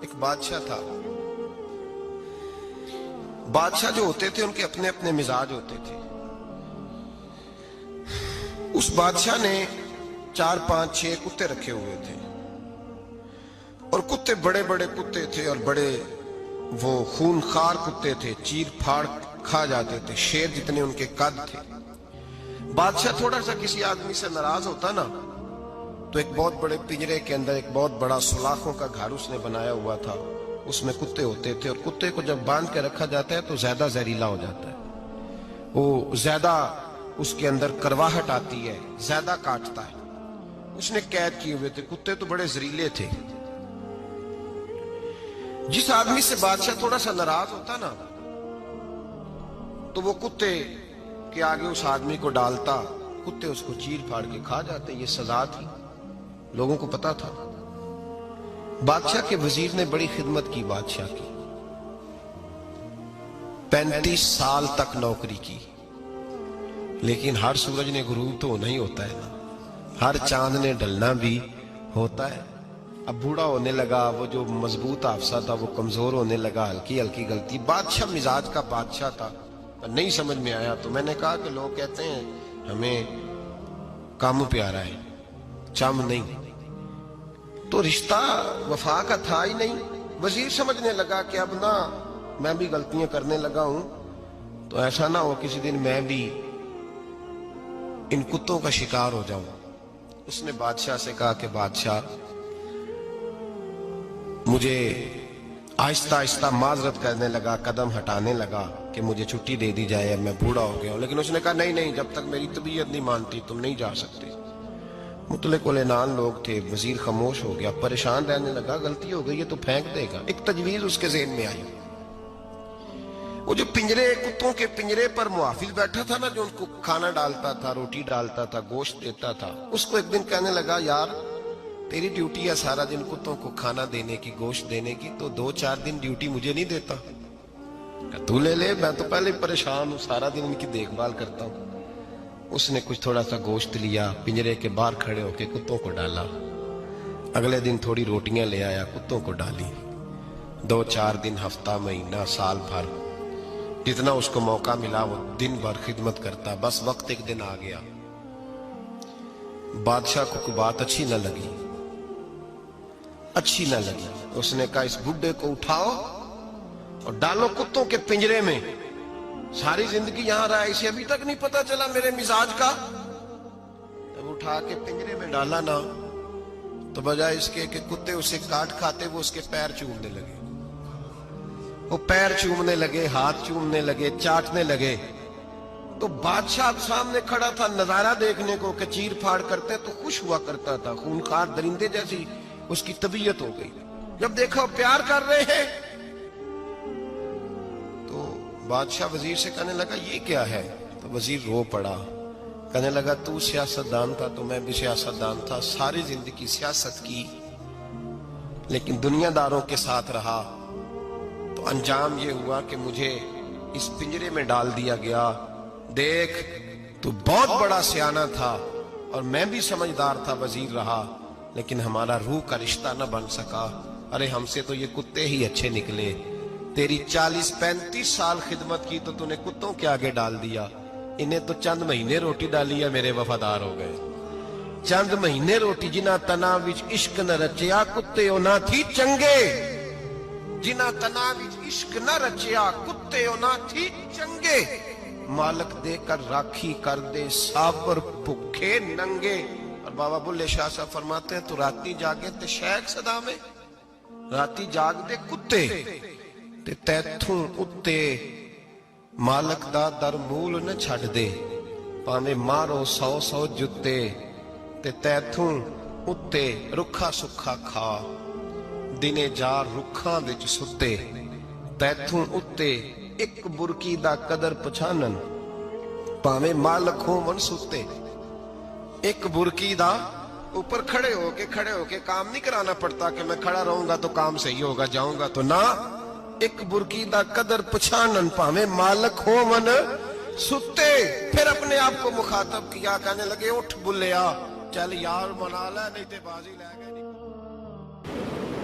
ایک بادشاہ تھا. بادشاہ جو ہوتے تھے ان کے اپنے اپنے مزاج ہوتے تھے. اس بادشاہ نے 4 5 6 کتے رکھے ہوئے تھے اور کتے بڑے بڑے کتے تھے اور بڑے وہ خونخوار کتے تھے, چیر پھاڑ کھا جاتے تھے, شیر جتنے ان کے قد تھے. بادشاہ تھوڑا سا کسی آدمی سے ناراض ہوتا نا تو ایک بہت بڑے پنجرے کے اندر ایک بہت بڑا سلاخوں کا گھر اس نے بنایا ہوا تھا. اس میں کتے ہوتے تھے اور کتے کو جب باندھ کے رکھا جاتا ہے تو زیادہ زہریلا ہو جاتا ہے, وہ زیادہ اس کے اندر کرواہٹ آتی ہے, زیادہ کاٹتا ہے. اس نے قید کیے ہوئے تھے. کتے تو بڑے زہریلے تھے. جس آدمی سے بادشاہ تھوڑا سا ناراض ہوتا نا تو وہ کتے کے آگے اس آدمی کو ڈالتا, کتے اس کو چیر پھاڑ کے کھا جاتے. یہ سزا تھی, لوگوں کو پتا تھا. بادشاہ کے وزیر نے بڑی خدمت کی بادشاہ کی, 35 سال تک نوکری کی. لیکن ہر سورج نے غروب تو ہونا ہی ہوتا ہے نا, ہر چاند نے ڈھلنا بھی ہوتا ہے. اب بوڑھا ہونے لگا, وہ جو مضبوط حافظہ تھا وہ کمزور ہونے لگا, ہلکی ہلکی غلطی. بادشاہ مزاج کا بادشاہ تھا, نہیں سمجھ میں آیا تو میں نے کہا کہ لوگ کہتے ہیں ہمیں کام پیارا ہے, چم نہیں. تو رشتہ وفا کا تھا ہی نہیں. وزیر سمجھنے لگا کہ اب نہ میں بھی غلطیاں کرنے لگا ہوں تو ایسا نہ ہو کسی دن میں بھی ان کتوں کا شکار ہو جاؤں. اس نے بادشاہ سے کہا کہ بادشاہ مجھے آہستہ آہستہ معذرت کرنے لگا, قدم ہٹانے لگا کہ مجھے چھٹی دے دی جائے, اب میں بوڑھا ہو گیا ہوں. لیکن اس نے کہا نہیں نہیں, جب تک میری طبیعت نہیں مانتی تم نہیں جا سکتے. مطلق العنان لوگ تھے. وزیر خاموش ہو گیا, پریشان رہنے لگا. غلطی ہو گئی ہے تو پھینک دے گا. ایک تجویز اس کے ذہن میں آئی. وہ جو پنجرے, کتوں کے پنجرے پر محافظ بیٹھا تھا نا, جو ان کو کھانا ڈالتا تھا, روٹی ڈالتا تھا, گوشت دیتا تھا, اس کو ایک دن کہنے لگا یار تیری ڈیوٹی ہے سارا دن کتوں کو کھانا دینے کی, گوشت دینے کی, تو 2 4 دن ڈیوٹی مجھے نہیں دیتا؟ تو لے لے, میں تو پہلے پریشان ہوں, سارا دن ان کی دیکھ بھال کرتا ہوں. اس نے کچھ تھوڑا سا گوشت لیا, پنجرے کے باہر کھڑے ہو کے کتوں کو ڈالا. اگلے دن تھوڑی روٹیاں لے آیا, کتوں کو ڈالی. 2 4 دن, ہفتہ, مہینہ, سال بھر, جتنا اس کو موقع ملا وہ دن بھر خدمت کرتا. بس وقت ایک دن آ گیا, بادشاہ کو کوئی بات اچھی نہ لگی. اس نے کہا اس بڈھے کو اٹھاؤ اور ڈالو کتوں کے پنجرے میں. ساری زندگی یہاں رہا, اسے ابھی تک نہیں پتا چلا میرے مزاج کا. جب اٹھا کے پنجرے میں ڈالا نا تو بجائے اس کے کہ کتے اسے کاٹ کھاتے, وہ اس کے پیر چومنے لگے. وہ پیر چومنے لگے, ہاتھ چومنے لگے, چاٹنے لگے. تو بادشاہ سامنے کھڑا تھا نظارہ دیکھنے کو کہ چیر پھاڑ کرتے تو خوش ہوا کرتا تھا. خونخوار درندے جیسی اس کی طبیعت ہو گئی. جب دیکھا پیار کر رہے ہیں تو بادشاہ وزیر سے کہنے لگا یہ کیا ہے؟ تو وزیر رو پڑا, کہنے لگا تو سیاستدان تھا تو میں بھی سیاستدان تھا, ساری زندگی سیاست کی لیکن دنیا داروں کے ساتھ رہا تو انجام یہ ہوا کہ مجھے اس پنجرے میں ڈال دیا گیا. دیکھ تو بہت بڑا سیانہ تھا اور میں بھی سمجھدار تھا, وزیر رہا, لیکن ہمارا روح کا رشتہ نہ بن سکا. ارے ہم سے تو یہ کتے ہی اچھے نکلے. تیری 40 35 سال خدمت کی تو تو نے کتوں کے آگے ڈال دیا. انہیں تو چند مہینے روٹی ڈالی ہے, میرے وفادار ہو گئے. چند مہینے روٹی, جنہ تنا وچ عشق نہ رچیا کتے او نہ تھی چنگے. جنہ تنا وچ عشق نہ رچیا کتے او نہ تھی چنگے. مالک دے کر راکھی کر دے سابر بھکھے ننگے. اور بابا بلے شاہ صاحب فرماتے ہیں تو راتی جاگے تے شیخ صدا میں, راتی جاگ دے کتے تے تیتھوں اتے مالک دا در مول نہ چھڑ دے. پاویں مارو 100 جتے تے تیتھوں اتے رکھا سکھا کھا. دنے جار رکھاں وچ ستے تیتھوں اتے ایک برکی دا قدر پچھانن. پاویں مالک ہون ستے, ایک برکی دا اوپر کھڑے ہو کے کام نہیں کرانا پڑتا کہ میں کھڑا رہوں گا تو کام صحیح ہوگا, جاؤں گا تو نہ. ایک برکی دا قدر پچھانن پاویں مالک ہون ستے. پھر اپنے آپ کو مخاطب کیا, کہنے لگے اٹھ بلیا, چل یار منا لے نہیں تے بازی لے گئے.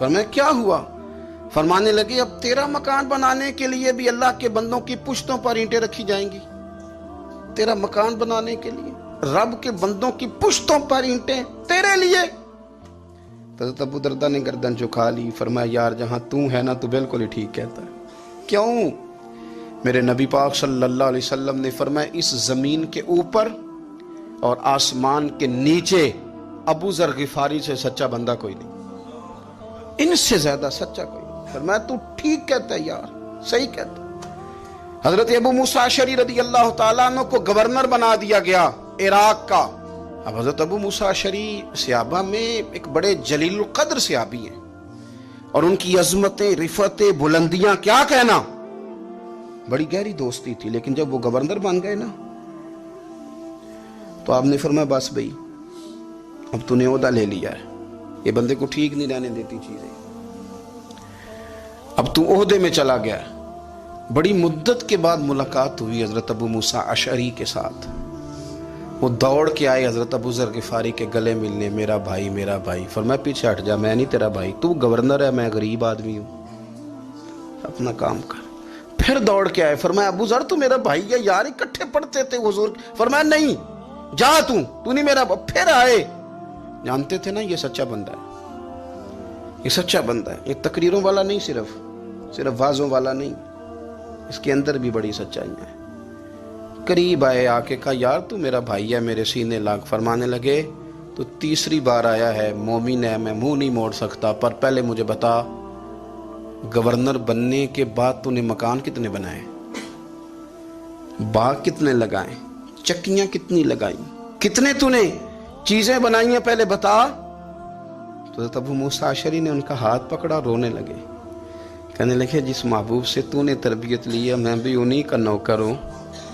فرمایا کیا ہوا؟ فرمانے لگے اب تیرا مکان بنانے کے لیے بھی اللہ کے بندوں کی پشتوں پر اینٹیں رکھی جائیں گی. تیرا مکان بنانے کے لیے رب کے بندوں کی پشتوں پر اینٹیں تیرے لیے. حضرت ابو درداء نے گردن جھکا لی. فرمایا یار جہاں تو ہے نا تو بالکل ہی ٹھیک کہتا ہے. کیوں؟ میرے نبی پاک صلی اللہ علیہ وسلم نے فرمایا اس زمین کے اوپر اور آسمان کے نیچے ابو ذر غفاری سے سچا بندہ کوئی نہیں, ان سے زیادہ سچا کوئی نہیں. فرمایا تو ٹھیک کہتا ہے یار, صحیح کہتا ہے. حضرت ابو موسیٰ اشعری رضی اللہ تعالیٰ عنہ کو گورنر بنا دیا گیا عراق کا. اب حضرت ابو موسیٰ اشعری صحابہ میں ایک بڑے جلیل القدر صحابی ہیں, اور ان کی عظمتیں, رفعتیں, بلندیاں کیا کہنا, بڑی گہری دوستی تھی. لیکن جب وہ گورنر بن گئے نا تو آپ نے فرمایا بس بھئی اب تو نے عہدہ لے لیا ہے, یہ بندے کو ٹھیک نہیں رہنے دیتی چیزیں, اب تو عہدے میں چلا گیا ہے. بڑی مدت کے بعد ملاقات ہوئی حضرت ابو موسیٰ اشعری کے ساتھ. وہ دوڑ کے آئے حضرت ابو ذر غفاری کے گلے ملنے, میرا بھائی میرا بھائی. فرمایا پیچھے ہٹ جا, میں نہیں تیرا بھائی, تو گورنر ہے, میں غریب آدمی ہوں, اپنا کام کر. پھر دوڑ کے آئے. فرمایا ابو ذر تو میرا بھائی ہے یار, اکٹھے پڑھتے تھے حضور. فرمایا نہیں, جا تو نہیں میرا. پھر آئے. جانتے تھے نا یہ سچا بندہ ہے, یہ سچا بندہ ہے, یہ تقریروں والا نہیں, صرف وعظوں والا نہیں, اس کے اندر بھی بڑی سچائی ہے. قریب آئے, آ کے کہا یار تو میرا بھائی ہے, میرے سینے لاگ. فرمانے لگے تو تیسری بار آیا ہے, مومن ہے, میں منہ نہیں موڑ سکتا, پر پہلے مجھے بتا گورنر بننے کے بعد تو نے مکان کتنے بنائے, باغ کتنے لگائے, چکیاں کتنی لگائیں, کتنے تو نے چیزیں بنائی ہیں, پہلے بتا. تو حضرت ابو موسیٰ اشعری نے ان کا ہاتھ پکڑا, رونے لگے. کہنے لگے جس محبوب سے تو نے تربیت لی ہے میں بھی انہی کا نوکر ہوں,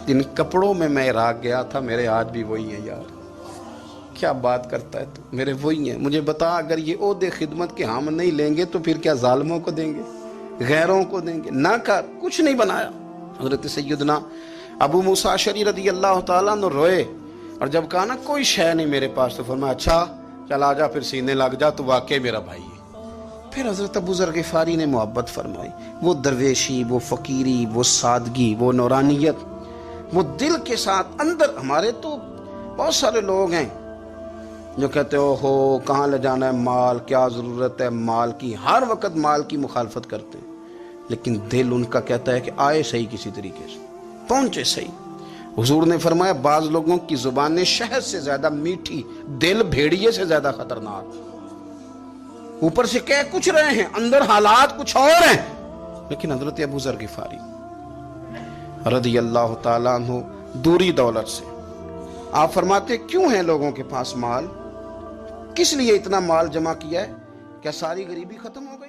جن کپڑوں میں میں عراق گیا تھا میرے ہاتھ بھی وہی ہیں. یار کیا بات کرتا ہے تو, میرے وہی ہیں. مجھے بتا اگر یہ عہدے خدمت کے ہم نہیں لیں گے تو پھر کیا ظالموں کو دیں گے, غیروں کو دیں گے؟ نہ کر, کچھ نہیں بنایا. حضرت سیدنا ابو موسیٰ اشعری رضی اللہ تعالیٰ عنہ روئے, اور جب کہا نا کوئی شے نہیں میرے پاس, تو فرمایا اچھا چل آ جا, پھر سینے لگ جا, تو واقعی میرا بھائی ہے. پھر حضرت ابو ذر غفاری نے محبت فرمائی. وہ درویشی, وہ فقیری, وہ سادگی, وہ نورانیت, وہ دل کے ساتھ اندر. ہمارے تو بہت سارے لوگ ہیں جو کہتے ہو کہاں لے جانا ہے مال, کیا ضرورت ہے مال کی, ہر وقت مال کی مخالفت کرتے ہیں, لیکن دل ان کا کہتا ہے کہ آئے صحیح, کسی طریقے سے پہنچے صحیح. حضور نے فرمایا بعض لوگوں کی زبانیں شہد سے زیادہ میٹھی, دل بھیڑیے سے زیادہ خطرناک. اوپر سے کہہ کچھ رہے ہیں, اندر حالات کچھ اور ہیں. لیکن حضرت ابو ذر غفاری رضی اللہ تعالیٰ عنہ دوری دولت سے, آپ فرماتے کیوں ہیں لوگوں کے پاس مال, کس لیے اتنا مال جمع کیا ہے, کیا ساری غریبی ختم ہو گئی؟